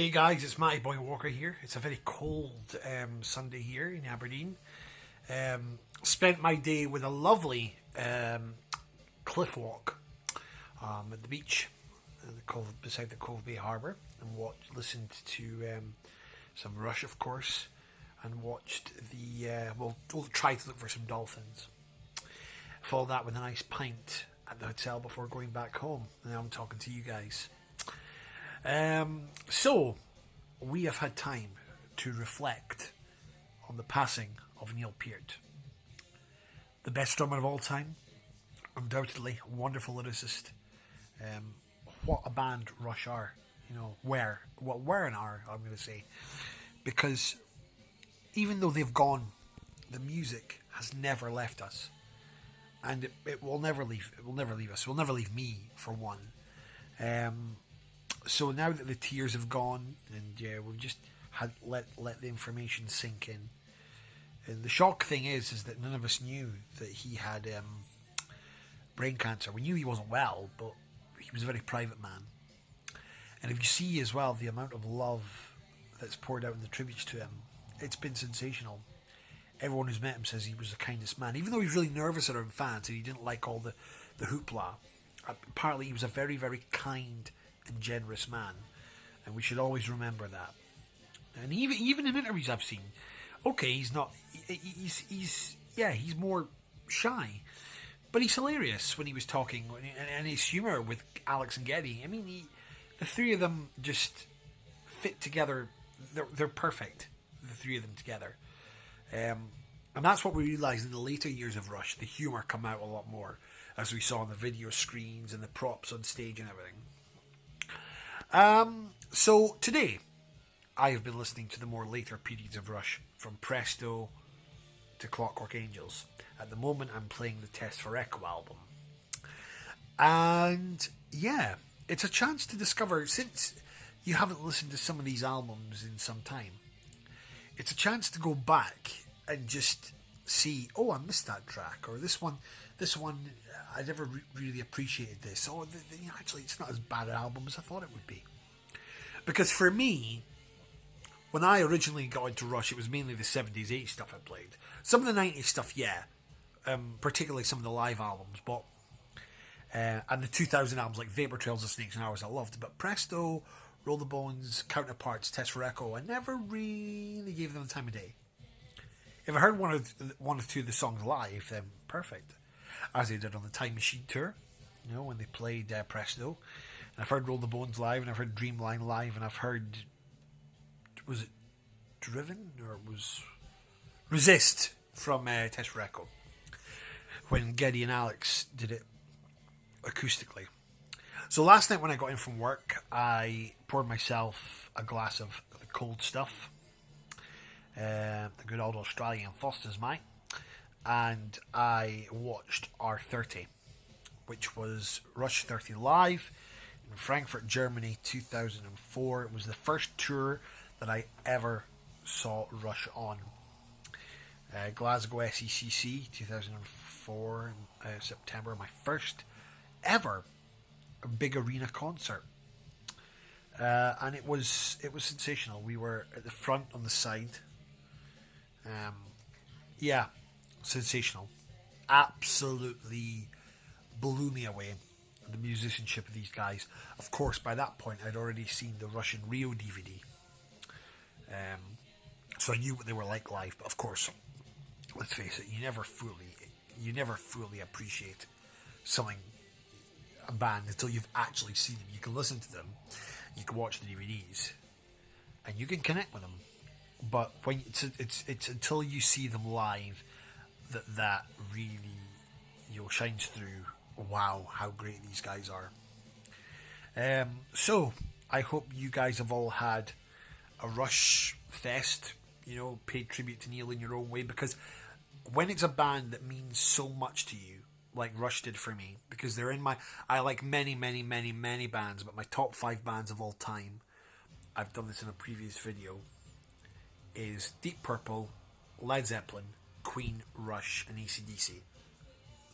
Hey guys, it's Matty Boy Walker here. It's a very cold Sunday here in Aberdeen. Spent my day with a lovely cliff walk at the beach beside the Cove Bay Harbour, and listened to some Rush, of course, and watched we'll try to look for some dolphins. Follow that with a nice pint at the hotel before going back home. And now I'm talking to you guys. So, we have had time to reflect on the passing of Neil Peart. The best drummer of all time, undoubtedly, a wonderful lyricist. What a band Rush are, were and are, I'm going to say. Because even though they've gone, the music has never left us. And it will never leave. It will never leave us. It will never leave me, for one. So now that the tears have gone, and we've just had let the information sink in. And the shock thing is that none of us knew that he had brain cancer. We knew he wasn't well, but he was a very private man. And if you see as well the amount of love that's poured out in the tributes to him, it's been sensational. Everyone who's met him says he was the kindest man, even though he was really nervous around fans and he didn't like all the hoopla. Apparently, he was a very, very kind and generous man, and we should always remember that. And even in interviews I've seen, okay, he's not, he's more shy, but he's hilarious when he was talking, and his humour with Alex and Geddy. I mean, the three of them just fit together. They're perfect, the three of them together. And that's what we realised in the later years of Rush. The humour come out a lot more, as we saw on the video screens and the props on stage and everything. So today, I have been listening to the more later periods of Rush, from Presto to Clockwork Angels. At the moment, I'm playing the Test for Echo album. And yeah, it's a chance to discover, since you haven't listened to some of these albums in some time, it's a chance to go back and just see, oh, I missed that track, or this one, I never really appreciated this. Oh, actually, it's not as bad an album as I thought it would be. Because for me, when I originally got into Rush, it was mainly the 70s, 80s stuff I played. Some of the 90s stuff, yeah, particularly some of the live albums, but and the 2000 albums like Vapor Trails of Snakes and Hours I loved, but Presto, Roll the Bones, Counterparts, Test for Echo, I never really gave them the time of day. If I heard one or two of the songs live, then perfect. As they did on the Time Machine tour, when they played Presto. And I've heard Roll the Bones live, and I've heard Dreamline live, and I've heard, was it Driven, or was Resist from Test for Echo, when Geddy and Alex did it acoustically. So last night when I got in from work, I poured myself a glass of the cold stuff, the good old Australian Foster's Mate, and I watched R30, which was Rush 30 live in Frankfurt, Germany, 2004. It was the first tour that I ever saw Rush on. Glasgow SECC, 2004, September, my first ever big arena concert, and it was sensational. We were at the front, on the side. Sensational. Absolutely blew me away, the musicianship of these guys. Of course, by that point, I'd already seen the Russian Rio DVD, so I knew what they were like live. But of course, let's face it, you never fully appreciate a band until you've actually seen them. You can listen to them, you can watch the DVDs, and you can connect with them. But when it's until you see them live that really shines through. Wow, how great these guys are. So I hope you guys have all had a Rush fest, paid tribute to Neil in your own way, because when it's a band that means so much to you, like Rush did for me, because they're in I like many, many, many, many bands, but my top 5 bands of all time, I've done this in a previous video, is Deep Purple, Led Zeppelin, Queen, Rush, and AC/DC.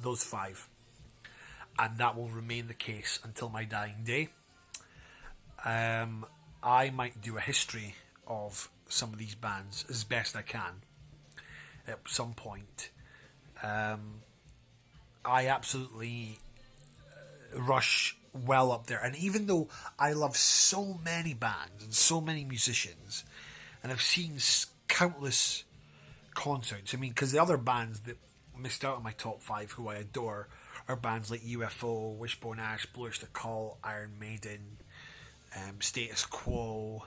Those 5. And that will remain the case until my dying day. I might do a history of some of these bands as best I can at some point. I absolutely Rush well up there. And even though I love so many bands and so many musicians, and I've seen countless concerts, I mean, because the other bands that missed out on my top five who I adore are bands like UFO, Wishbone Ash, Blue Oyster Cult, Iron Maiden, Status Quo,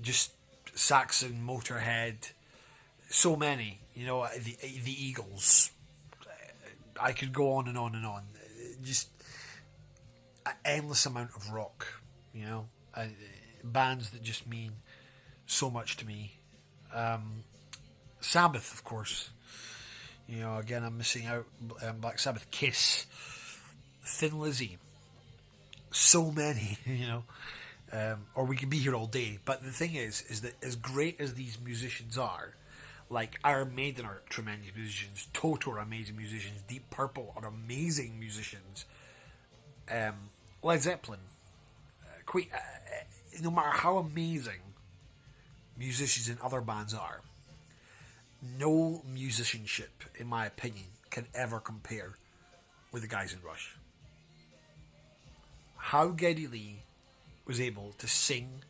just Saxon, Motorhead, so many, the Eagles. I could go on and on and on. Just an endless amount of rock, bands that just mean so much to me. Sabbath, of course. Again, I'm missing out. Black Sabbath, Kiss, Thin Lizzy. So many, or we could be here all day. But the thing is that as great as these musicians are, like Iron Maiden are tremendous musicians, Toto are amazing musicians, Deep Purple are amazing musicians, Led Zeppelin, no matter how amazing musicians in other bands are, no musicianship, in my opinion, can ever compare with the guys in Rush. How Geddy Lee was able to sing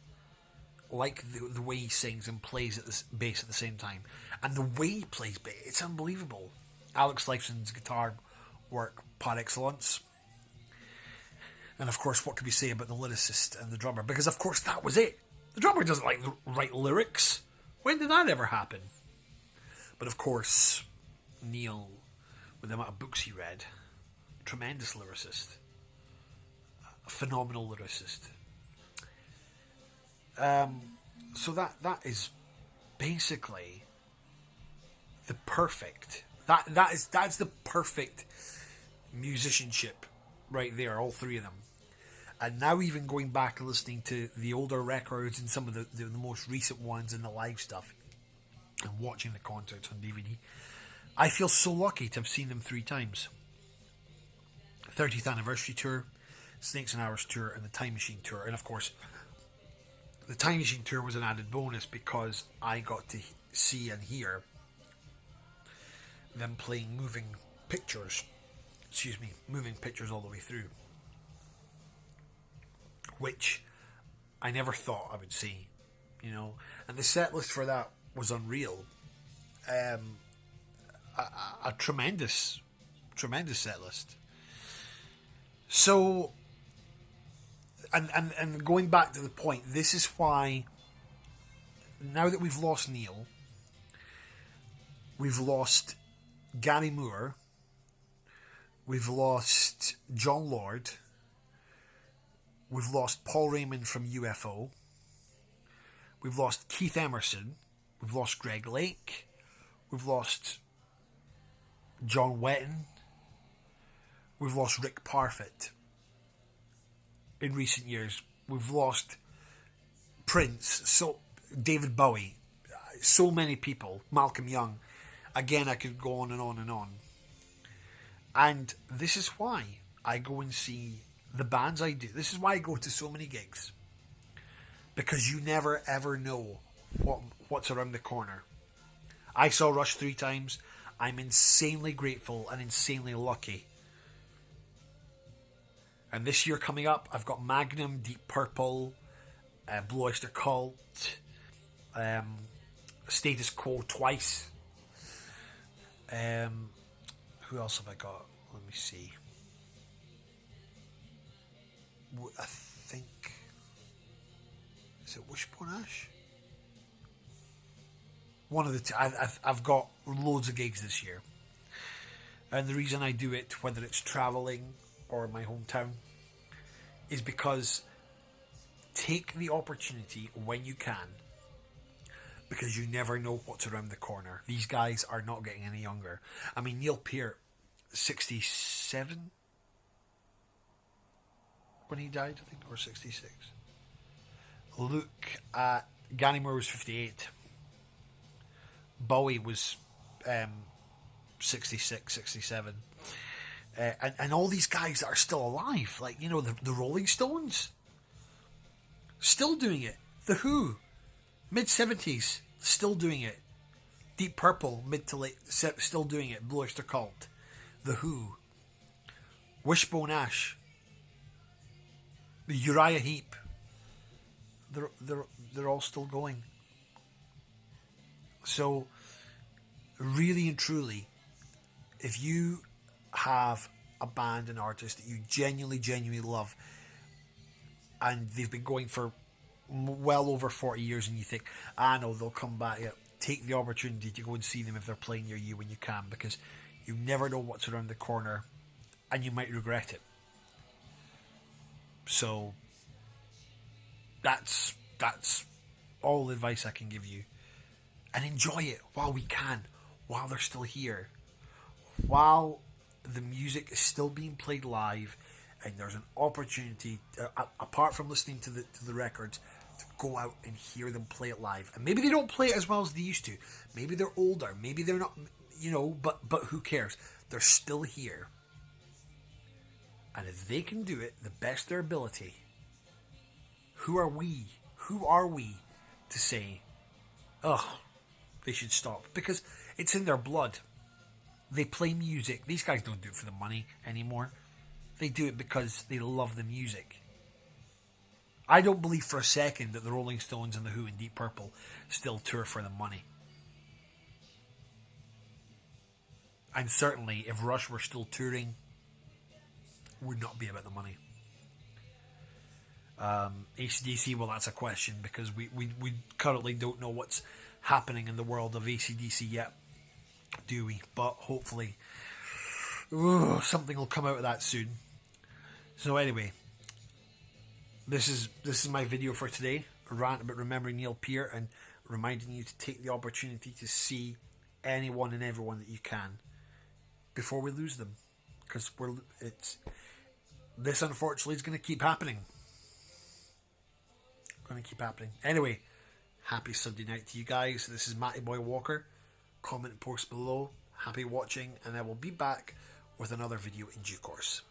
like the way he sings and plays at the bass at the same time, and the way he plays bass, it's unbelievable. Alex Lifeson's guitar work par excellence. And of course, what could we say about the lyricist and the drummer? Because of course that was it. The drummer doesn't write lyrics. When did that ever happen? But of course, Neil, with the amount of books he read, tremendous lyricist, a phenomenal lyricist. So that is basically the perfect. That's the perfect musicianship right there. All three of them. And now even going back and listening to the older records and some of the most recent ones and the live stuff, and watching the concerts on DVD, I feel so lucky to have seen them 3 times. 30th anniversary tour, Snakes and Hours tour, and the Time Machine tour. And of course, the Time Machine tour was an added bonus because I got to see and hear them playing moving pictures all the way through, which I never thought I would see, and the set list for that was unreal. A tremendous set list. So, and going back to the point, this is why, now that we've lost Neil, we've lost Gary Moore, we've lost John Lord, we've lost Paul Raymond from UFO, we've lost Keith Emerson, we've lost Greg Lake, we've lost John Wetton, we've lost Rick Parfitt. In recent years, we've lost Prince, so David Bowie, so many people, Malcolm Young. Again, I could go on and on and on. And this is why I go and see the bands I do. This is why I go to so many gigs. Because you never ever know what's around the corner. I saw Rush 3 times. I'm insanely grateful and insanely lucky. And this year coming up, I've got Magnum, Deep Purple, Blue Oyster Cult, Status Quo twice. Who else have I got? Let me see. I think... Is it Wishbone Ash? One of the two. I've got loads of gigs this year. And the reason I do it, whether it's travelling or in my hometown, is because take the opportunity when you can, because you never know what's around the corner. These guys are not getting any younger. I mean, Neil Peart, 67 when he died, I think, or 66. Look at Gary Moore was 58. Bowie was 66, 67. And all these guys that are still alive, like, the Rolling Stones. still doing it. The Who, mid-70s, still doing it. Deep Purple, mid to late, still doing it. Blue Oyster Cult. The Who. Wishbone Ash. Uriah Heep. They're all still going. So, really and truly, if you have a band and artist that you genuinely love, and they've been going for well over 40 years, and you think, I know they'll come back, yeah, take the opportunity to go and see them if they're playing near you when you can, because you never know what's around the corner, and you might regret it. So that's all the advice I can give you. And enjoy it while we can, while they're still here, while the music is still being played live, and there's an opportunity, apart from listening to the records, to go out and hear them play it live. And maybe they don't play it as well as they used to. Maybe they're older. Maybe they're not, but who cares? They're still here. And if they can do it the best of their ability, who are we to say, oh, they should stop? Because it's in their blood. They play music. These guys don't do it for the money anymore. They do it because they love the music. I don't believe for a second that the Rolling Stones and the Who and Deep Purple still tour for the money. And certainly, if Rush were still touring, it would not be about the money. AC/DC, well, that's a question, because we currently don't know what's happening in the world of AC/DC yet, do we? But hopefully, something will come out of that soon. So anyway, this is my video for today. A rant about remembering Neil Peart and reminding you to take the opportunity to see anyone and everyone that you can before we lose them, because this unfortunately is going to keep happening. Anyway, happy Sunday night to you guys. This is Matty Boy Walker. Comment and post below. Happy watching, and I will be back with another video in due course.